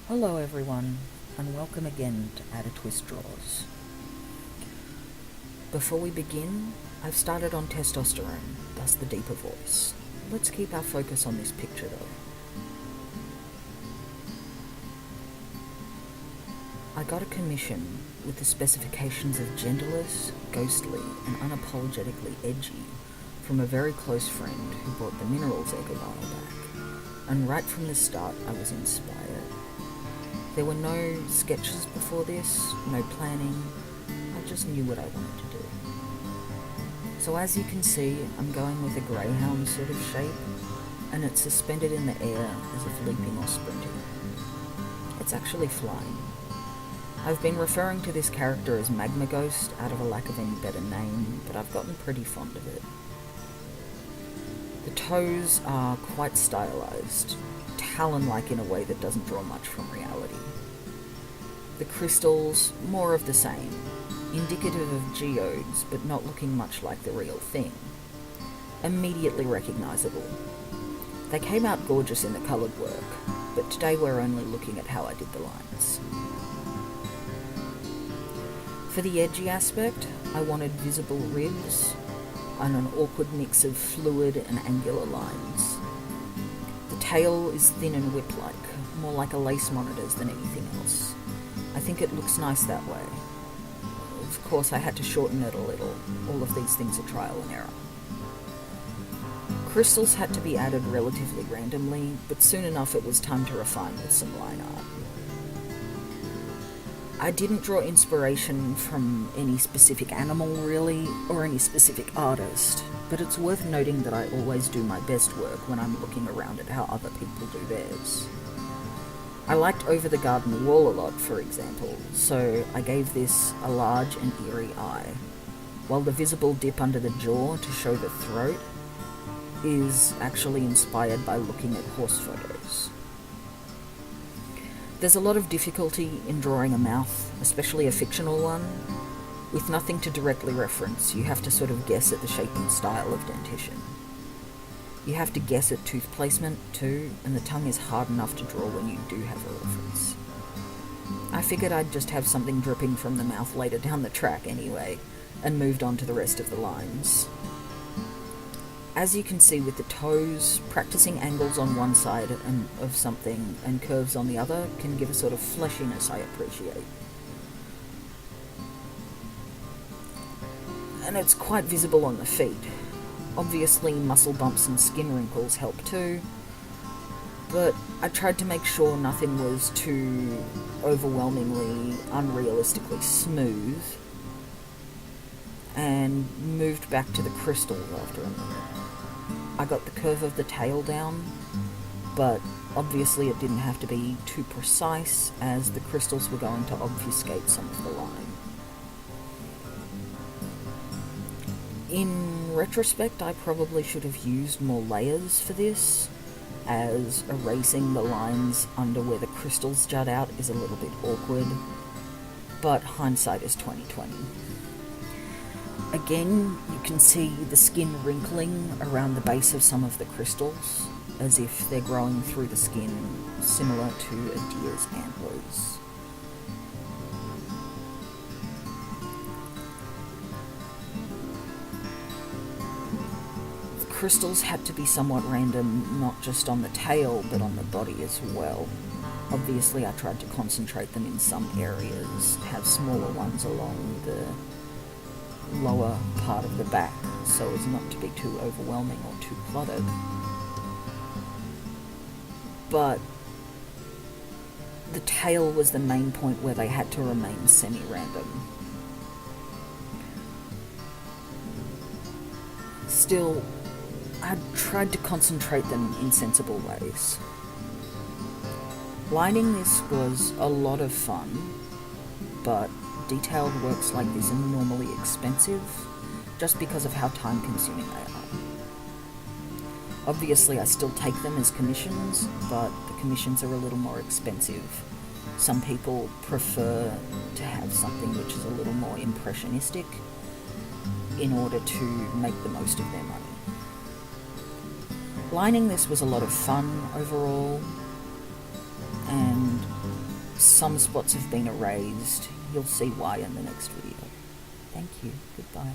Hello everyone, and welcome again to AdderTwist Draws. Before we begin, I've started on testosterone, thus the deeper voice. Let's keep our focus on this picture though. I got a commission with the specifications of genderless, ghostly, and unapologetically edgy from a very close friend who bought the minerals egg a while back, and right from the start I was inspired. There were no sketches before this, no planning, I just knew what I wanted to do. So as you can see, I'm going with a greyhound sort of shape, and it's suspended in the air as if leaping or sprinting. It's actually flying. I've been referring to this character as Magma Ghost out of a lack of any better name, but I've gotten pretty fond of it. The toes are quite stylized, talon-like in a way that doesn't draw much from reality. The crystals, more of the same, indicative of geodes but not looking much like the real thing. Immediately recognisable. They came out gorgeous in the coloured work, but today we're only looking at how I did the lines. For the edgy aspect, I wanted visible ribs and an awkward mix of fluid and angular lines. The tail is thin and whip-like, more like a lace monitor's than anything else. I think it looks nice that way. Of course, I had to shorten it a little. All of these things are trial and error. Crystals had to be added relatively randomly, but soon enough it was time to refine with some line art. I didn't draw inspiration from any specific animal really, or any specific artist, but it's worth noting that I always do my best work when I'm looking around at how other people do theirs. I liked Over the Garden Wall a lot, for example, so I gave this a large and eerie eye, while the visible dip under the jaw to show the throat is actually inspired by looking at horse photos. There's a lot of difficulty in drawing a mouth, especially a fictional one. With nothing to directly reference, you have to sort of guess at the shape and style of dentition. You have to guess at tooth placement too, and the tongue is hard enough to draw when you do have a reference. I figured I'd just have something dripping from the mouth later down the track anyway, and moved on to the rest of the lines. As you can see with the toes, practicing angles on one side of something and curves on the other can give a sort of fleshiness I appreciate. And it's quite visible on the feet. Obviously muscle bumps and skin wrinkles help too, but I tried to make sure nothing was too overwhelmingly, unrealistically smooth, and moved back to the crystals after a minute. I got the curve of the tail down, but obviously it didn't have to be too precise as the crystals were going to obfuscate some of the line. In retrospect, I probably should have used more layers for this, as erasing the lines under where the crystals jut out is a little bit awkward, but hindsight is 20/20. Again, you can see the skin wrinkling around the base of some of the crystals, as if they're growing through the skin, similar to a deer's antlers. The crystals had to be somewhat random, not just on the tail, but on the body as well. Obviously, I tried to concentrate them in some areas, have smaller ones along the lower part of the back so as not to be too overwhelming or too cluttered. But the tail was the main point where they had to remain semi-random. Still, I tried to concentrate them in sensible ways. Lining this was a lot of fun, but detailed works like this are normally expensive, just because of how time-consuming they are. Obviously, I still take them as commissions, but the commissions are a little more expensive. Some people prefer to have something which is a little more impressionistic in order to make the most of their money. Lining this was a lot of fun overall, and Some spots have been erased. You'll see why in the next video. Thank you. Goodbye.